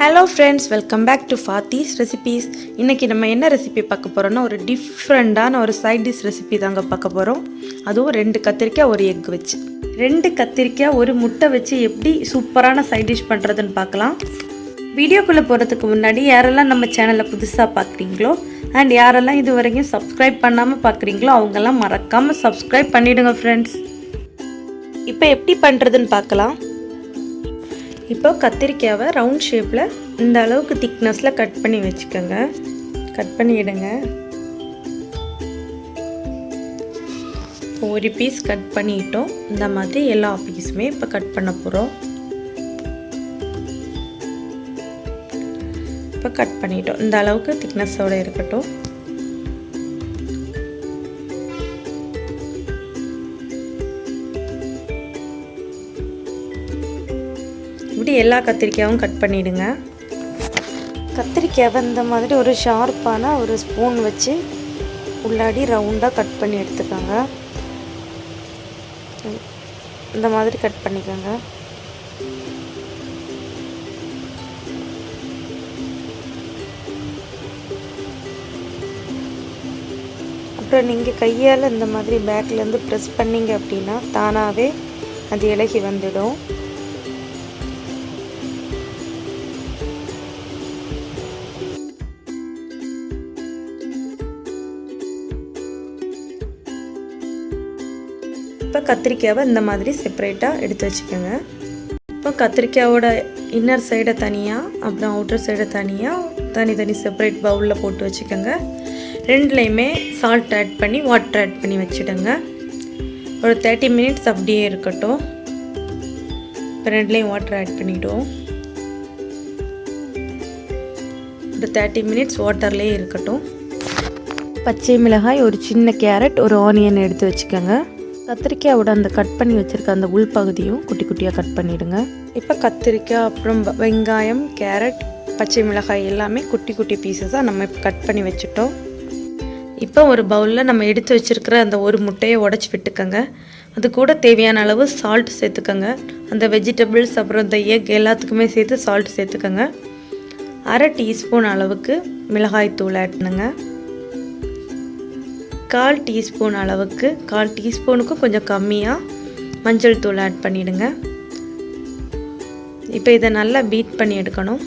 Hello friends, welcome back to Fathi's Recipes. இன்னைக்கு நம்ம என்ன ரெசிபி பார்க்க போறோம்னா ஒரு டிஃபரண்டான ஒரு சைட் டிஷ் ரெசிபி தாங்க பார்க்க போறோம். அதுவும் 2 கத்திரிக்காய் ஒரு எக் வச்சு. 2 கத்திரிக்காய் ஒரு முட்டை வச்சு எப்படி சூப்பரான சைட் டிஷ் பண்றதுன்னு பார்க்கலாம். வீடியோக்குள்ள போறதுக்கு முன்னாடி யாரெல்லாம் நம்ம சேனலை புதுசா பார்க்கறீங்களோ and யாரெல்லாம் இது வரைக்கும் Subscribe பண்ணாம பார்க்கறீங்களோ அவங்க எல்லாம் மறக்காம Subscribe பண்ணிடுங்க friends. இப்போ எப்படி பண்றதுன்னு பார்க்கலாம். இப்போ கத்திரிக்காவை ரவுண்ட் ஷேப்பில் இந்த அளவுக்கு திக்னஸில் கட் பண்ணி வச்சுக்கோங்க. கட் பண்ணிவிடுங்க. ஒரு பீஸ் கட் பண்ணிட்டோம். இந்த மாதிரி எல்லா பீஸுமே இப்போ கட் பண்ண போகிறோம். இப்போ கட் பண்ணிட்டோம். இந்த அளவுக்கு திக்னஸோடு இருக்கட்டும். இப்படி எல்லா கத்திரிக்காயும் கட் பண்ணிவிடுங்க. கத்திரிக்காவை இந்த மாதிரி ஒரு ஷார்ப்பான ஒரு ஸ்பூன் வச்சு உள்ளாடி ரவுண்டாக கட் பண்ணி எடுத்துக்கோங்க. இந்த மாதிரி கட் பண்ணிக்கோங்க. அப்புறம் நீங்கள் கையால் இந்த மாதிரி பேக்லேருந்து ப்ரெஸ் பண்ணிங்க அப்படின்னா தானாகவே அது இலகி வந்துடும். இப்போ கத்திரிக்காவை இந்த மாதிரி செப்பரேட்டாக எடுத்து வச்சுக்கோங்க. இப்போ கத்திரிக்காயோட இன்னர் சைடை தனியாக அப்புறம் அவுட்டர் சைடை தனியாக தனி செப்பரேட் பவுலில் போட்டு வச்சுக்கோங்க. ரெண்டுலேயுமே சால்ட் ஆட் பண்ணி வாட்டர் ஆட் பண்ணி வச்சுடுங்க. ஒரு 30 மினிட்ஸ் அப்படியே இருக்கட்டும். இப்போ ரெண்டுலேயும் வாட்டர் ஆட் பண்ணிவிடுவோம். ஒரு 30 மினிட்ஸ் வாட்டர்லேயே இருக்கட்டும். பச்சை மிளகாய், ஒரு சின்ன கேரட், ஒரு ஆனியன் எடுத்து வச்சுக்கோங்க. கத்திரிக்காயோட அந்த கட் பண்ணி வச்சுருக்க அந்த உள்பகுதியும் குட்டி குட்டியாக கட் பண்ணிவிடுங்க. இப்போ கத்திரிக்காய் அப்புறம் வெங்காயம், கேரட், பச்சை மிளகாய் எல்லாமே குட்டி குட்டி பீஸஸாக நம்ம இப்போ கட் பண்ணி வச்சுட்டோம். இப்போ ஒரு பவுலில் நம்ம எடுத்து வச்சுருக்கிற அந்த ஒரு முட்டையை உடச்சி விட்டுக்கோங்க. அது கூட தேவையான அளவு சால்ட் சேர்த்துக்கோங்க. அந்த வெஜிடபிள்ஸ் அப்புறம் இந்த எக் எல்லாத்துக்குமே சேர்த்து சால்ட் சேர்த்துக்கோங்க. 1/2 டீஸ்பூன் அளவுக்கு மிளகாய் தூள் ஆட் பண்ணுங்க. 1/4 டீஸ்பூன் அளவுக்கு 1/4 டீஸ்பூனுக்கும் கொஞ்சம் கம்மியாக மஞ்சள் தூள் ஆட் பண்ணிவிடுங்க. இப்போ இதை நல்லா பீட் பண்ணி எடுக்கணும்.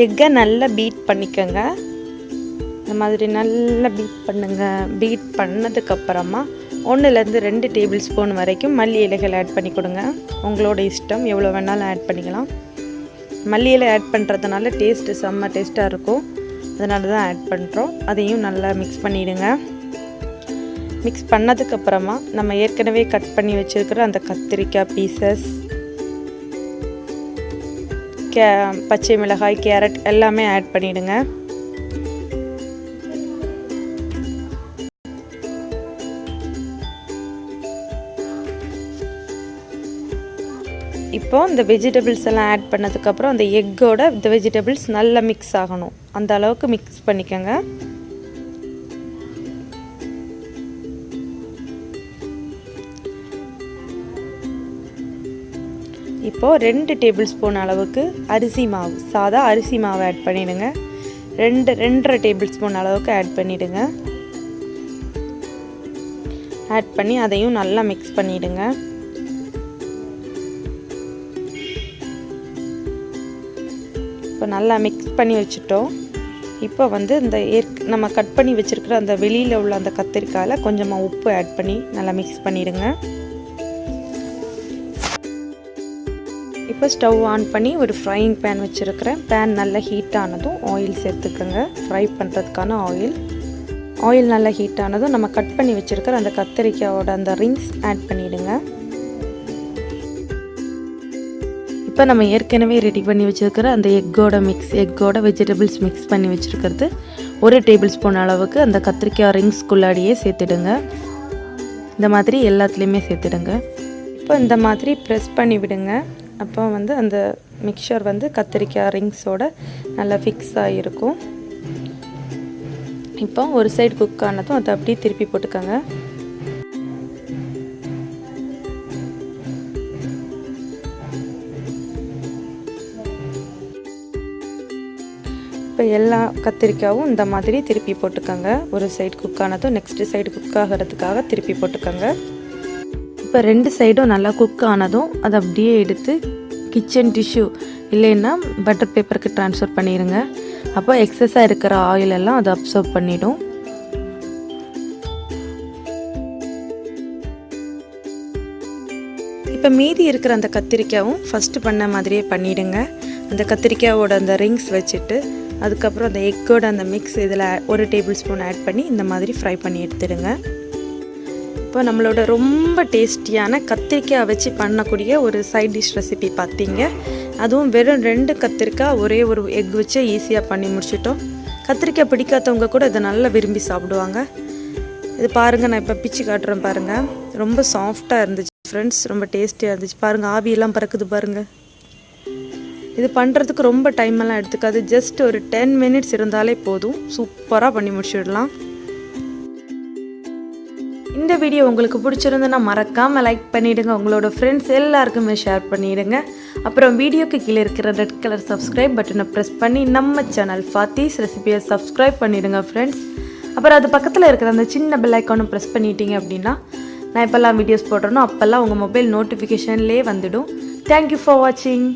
எக்கை நல்லா பீட் பண்ணிக்கோங்க. இந்த மாதிரி நல்லா பீட் பண்ணுங்க. பீட் பண்ணதுக்கப்புறமா 1லேருந்து 2 டேபிள் ஸ்பூன் வரைக்கும் மல்லி இலைகள் ஆட் பண்ணி கொடுங்க. உங்களோட இஷ்டம், எவ்வளோ வேணாலும் ஆட் பண்ணிக்கலாம். மல்லி இலை ஆட் பண்ணுறதுனால டேஸ்ட்டு செம்ம டேஸ்ட்டாக இருக்கும். அதனால தான் ஆட் பண்ணுறோம். அதையும் நல்லா மிக்ஸ் பண்ணிவிடுங்க. மிக்ஸ் பண்ணதுக்கப்புறமா நம்ம ஏற்கனவே கட் பண்ணி வச்சுருக்கிற அந்த கத்திரிக்காய் பீசஸ், பச்சை மிளகாய், கேரட் எல்லாமே ஆட் பண்ணிவிடுங்க. இப்போ இந்த வெஜிடபிள்ஸ் எல்லாம் ஆட் பண்ணதுக்கப்புறம் அந்த எக்கோட இந்த வெஜிடபிள்ஸ் நல்லா மிக்ஸ் ஆகணும். அந்த அளவுக்கு மிக்ஸ் பண்ணிக்கோங்க. இப்போது 2 டேபிள் ஸ்பூன் அளவுக்கு அரிசி மாவு, சாதா அரிசி மாவு ஆட் பண்ணிவிடுங்க. 2.5 டேபிள் ஸ்பூன் அளவுக்கு ஆட் பண்ணிவிடுங்க. ஆட் பண்ணி அதையும் நல்லா மிக்ஸ் பண்ணிவிடுங்க. இப்போ நல்லா மிக்ஸ் பண்ணி வச்சுட்டோம். இப்போ வந்து இந்த நம்ம கட் பண்ணி வச்சுருக்கிற அந்த வெளியில் உள்ள அந்த கத்திரிக்காயில் கொஞ்சமாக உப்பு ஆட் பண்ணி நல்லா மிக்ஸ் பண்ணிவிடுங்க. இப்போ ஸ்டவ் ஆன் பண்ணி ஒரு ஃப்ரையிங் பேன் வச்சுருக்கிறேன். பேன் நல்லா ஹீட் ஆனதும் ஆயில் சேர்த்துக்கோங்க. ஃப்ரை பண்ணுறதுக்கான ஆயில் நல்லா ஹீட் ஆனதும் நம்ம கட் பண்ணி வச்சுருக்கிற அந்த கத்திரிக்காயோட அந்த ரிங்ஸ் ஆட் பண்ணிவிடுங்க. இப்போ நம்ம ஏற்கனவே ரெடி பண்ணி வச்சுருக்கிற அந்த எக்கோட வெஜிடபிள்ஸ் மிக்ஸ் பண்ணி வச்சுருக்கிறது 1 டேபிள் ஸ்பூன் அளவுக்கு அந்த கத்திரிக்காய் ரிங்ஸ்குள்ளாடியே சேர்த்துடுங்க. இந்த மாதிரி எல்லாத்துலேயுமே சேர்த்துடுங்க. இப்போ இந்த மாதிரி ப்ரெஸ் பண்ணி விடுங்க. அப்போ வந்து அந்த மிக்சர் வந்து கத்திரிக்காய் ரிங்ஸோட நல்லா ஃபிக்ஸ் ஆகிருக்கும். இப்போ ஒரு சைடு குக் ஆனதும் அதை அப்படியே திருப்பி போட்டுக்கோங்க. இப்போ எல்லா கத்திரிக்காயும் இந்த மாதிரி திருப்பி போட்டுக்கோங்க. ஒரு சைடு குக் ஆனதும் நெக்ஸ்ட்டு சைடு குக் ஆகிறதுக்காக திருப்பி போட்டுக்கோங்க. இப்போ 2 சைடும் நல்லா குக் ஆனதும் அதை அப்படியே எடுத்து கிச்சன் டிஷ்யூ இல்லைன்னா பட்டர் பேப்பருக்கு ட்ரான்ஸ்ஃபர் பண்ணிடுங்க. அப்போ எக்ஸஸாக இருக்கிற ஆயிலெல்லாம் அதை அப்சர்வ் பண்ணிடும். இப்போ மீதி இருக்கிற அந்த கத்திரிக்காயும் ஃபஸ்ட்டு பண்ண மாதிரியே பண்ணிவிடுங்க. அந்த கத்திரிக்காயோட அந்த ரிங்ஸ் வச்சுட்டு அதுக்கப்புறம் அந்த எக்கோட அந்த மிக்ஸ் இதில் 1 டேபிள் ஸ்பூன் ஆட் பண்ணி இந்த மாதிரி ஃப்ரை பண்ணி எடுத்துடுங்க. இப்போ நம்மளோட ரொம்ப டேஸ்டியான கத்திரிக்காய் வச்சு பண்ணக்கூடிய ஒரு சைட் டிஷ் ரெசிபி பார்த்தீங்க. அதுவும் வெறும் 2 கத்திரிக்காய் ஒரே ஒரு எக் வச்சு ஈஸியாக பண்ணி முடிச்சிட்டோம். கத்திரிக்காய் பிடிக்காதவங்க கூட இதை நல்லா விரும்பி சாப்பிடுவாங்க. இது பாருங்கள், நான் இப்போ பிச்சு காட்டுறேன் பாருங்கள். ரொம்ப சாஃப்டாக இருந்துச்சு ஃப்ரெண்ட்ஸ், ரொம்ப டேஸ்டியாக இருந்துச்சு. பாருங்கள், ஆவியெல்லாம் பறக்குது பாருங்கள். இது பண்ணுறதுக்கு ரொம்ப டைமெல்லாம் எடுத்துக்காது. ஜஸ்ட் ஒரு 10 மினிட்ஸ் இருந்தாலே போதும், சூப்பராக பண்ணி முடிச்சிடலாம். இந்த வீடியோ உங்களுக்கு பிடிச்சிருந்துன்னா மறக்காமல் லைக் பண்ணிவிடுங்க. உங்களோட ஃப்ரெண்ட்ஸ் எல்லாருக்குமே ஷேர் பண்ணிவிடுங்க. அப்புறம் வீடியோக்கு கீழே இருக்கிற ரெட் கலர் சப்ஸ்கிரைப் பட்டனை ப்ரெஸ் பண்ணி நம்ம சேனல் ஃபாத்திஸ் ரெசிபியை சப்ஸ்கிரைப் பண்ணிவிடுங்க ஃப்ரெண்ட்ஸ். அப்புறம் அது பக்கத்தில் இருக்கிற அந்த சின்ன பெல் ஐக்கானும் ப்ரெஸ் பண்ணிட்டீங்க அப்படின்னா நான் எப்போல்லாம் வீடியோஸ் போடுறேனோ அப்போல்லாம் உங்கள் மொபைல் நோட்டிஃபிகேஷன்லேயே வந்துடும். தேங்க்யூ ஃபார் வாட்சிங்.